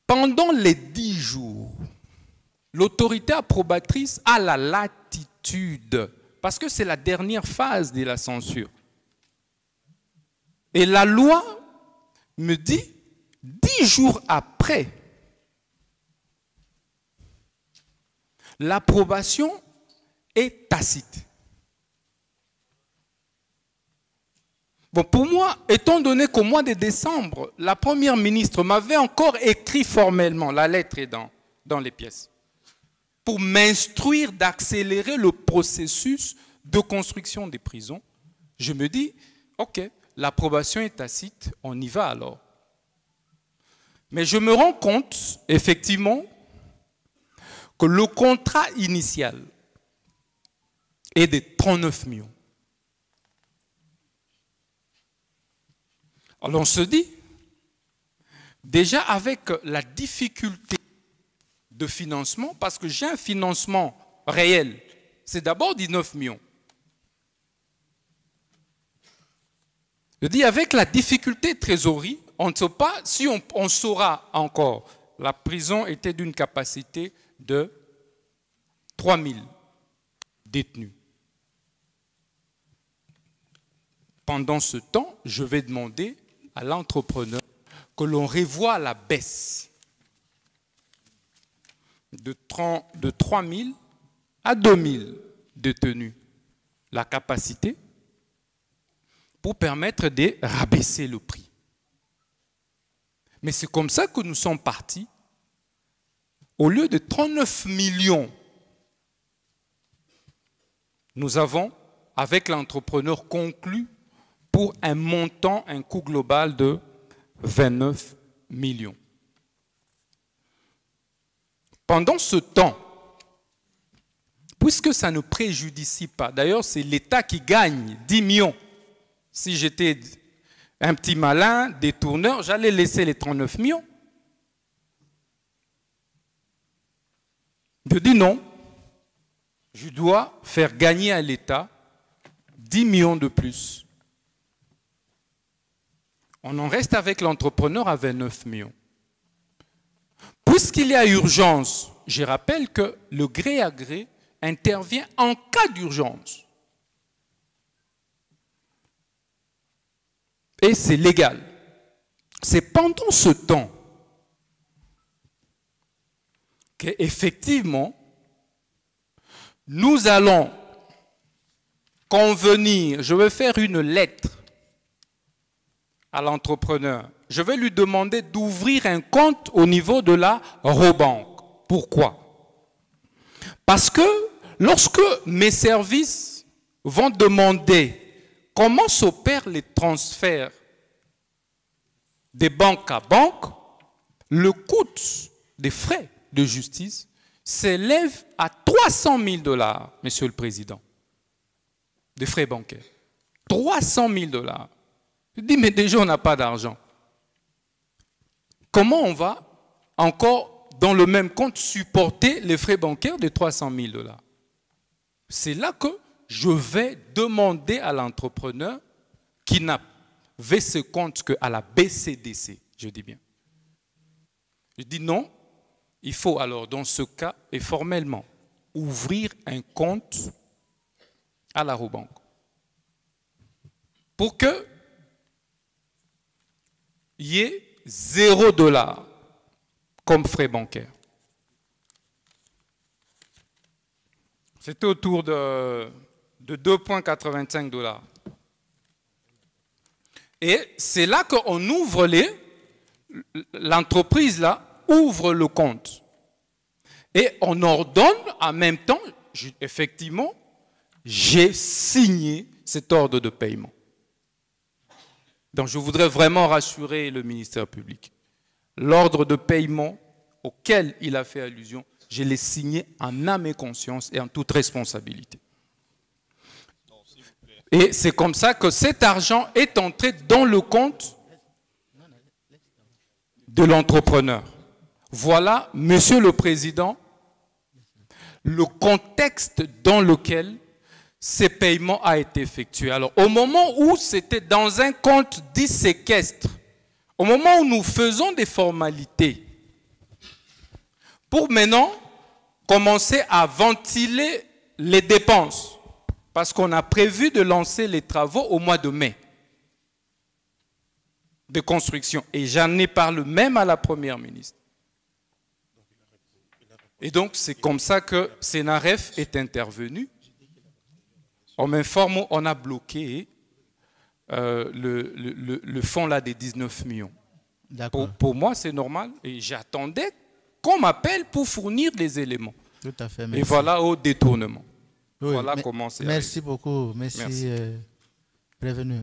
Pendant les 10 jours, l'autorité approbatrice a la latitude, parce que c'est la dernière phase de la censure. Et la loi me dit, 10 jours après, l'approbation est tacite. Bon, pour moi, étant donné qu'au mois de décembre, la première ministre m'avait encore écrit formellement, la lettre est dans les pièces, pour m'instruire d'accélérer le processus de construction des prisons, je me dis, ok, l'approbation est tacite, on y va alors. Mais je me rends compte, effectivement, que le contrat initial est de 39 millions. Alors on se dit, déjà avec la difficulté de financement, parce que j'ai un financement réel, c'est d'abord 19 millions. Je dis, avec la difficulté de trésorerie, on ne sait pas si on saura encore. La prison était d'une capacité de 3000 détenus. Pendant ce temps, je vais demander à l'entrepreneur que l'on revoie à la baisse de 3000 à 2000 détenus la capacité pour permettre de rabaisser le prix. Mais c'est comme ça que nous sommes partis. Au lieu de 39 millions, nous avons, avec l'entrepreneur, conclu pour un montant, un coût global de 29 millions. Pendant ce temps, puisque ça ne préjudicie pas, d'ailleurs c'est l'État qui gagne 10 millions. Si j'étais un petit malin, détourneur, j'allais laisser les 39 millions. Je dis non, je dois faire gagner à l'État 10 millions de plus. On en reste avec l'entrepreneur à 29 millions. Puisqu'il y a urgence, je rappelle que le gré à gré intervient en cas d'urgence. Et c'est légal. C'est pendant ce temps qu'effectivement, nous allons convenir, je vais faire une lettre à l'entrepreneur. Je vais lui demander d'ouvrir un compte au niveau de la Robank. Pourquoi? Parce que lorsque mes services vont demander comment s'opèrent les transferts de banque à banque, le coût des frais de justice s'élève à 300 000 $, Monsieur le Président, des frais bancaires. 300 000 $. Je dis, mais déjà, on n'a pas d'argent. Comment on va encore, dans le même compte, supporter les frais bancaires de 300 000 $? C'est là que je vais demander à l'entrepreneur qui n'avait ce compte qu'à la BCDC, je dis bien. Je dis non, il faut alors dans ce cas, et formellement, ouvrir un compte à la Robank. Pour que il y ait 0 $ comme frais bancaires. C'était autour de 2,85 $. Et c'est là qu'on ouvre l'entreprise là ouvre le compte. Et on ordonne en même temps, effectivement, j'ai signé cet ordre de paiement. Donc je voudrais vraiment rassurer le ministère public. L'ordre de paiement auquel il a fait allusion, je l'ai signé en âme et conscience et en toute responsabilité. Et c'est comme ça que cet argent est entré dans le compte de l'entrepreneur. Voilà, Monsieur le Président, le contexte dans lequel ces paiements a été effectué. Alors, au moment où c'était dans un compte dit séquestre, au moment où nous faisons des formalités pour maintenant commencer à ventiler les dépenses. Parce qu'on a prévu de lancer les travaux au mois de mai de construction. Et j'en ai parlé même à la Première ministre. Et donc, c'est comme ça que Sénaref est intervenu. On m'informe, on a bloqué le fonds là des 19 millions. Pour moi, c'est normal. Et j'attendais qu'on m'appelle pour fournir des éléments. Tout à fait. Merci. Et voilà au détournement. Oui, voilà comment c'est. Merci beaucoup. Merci. Prévenu.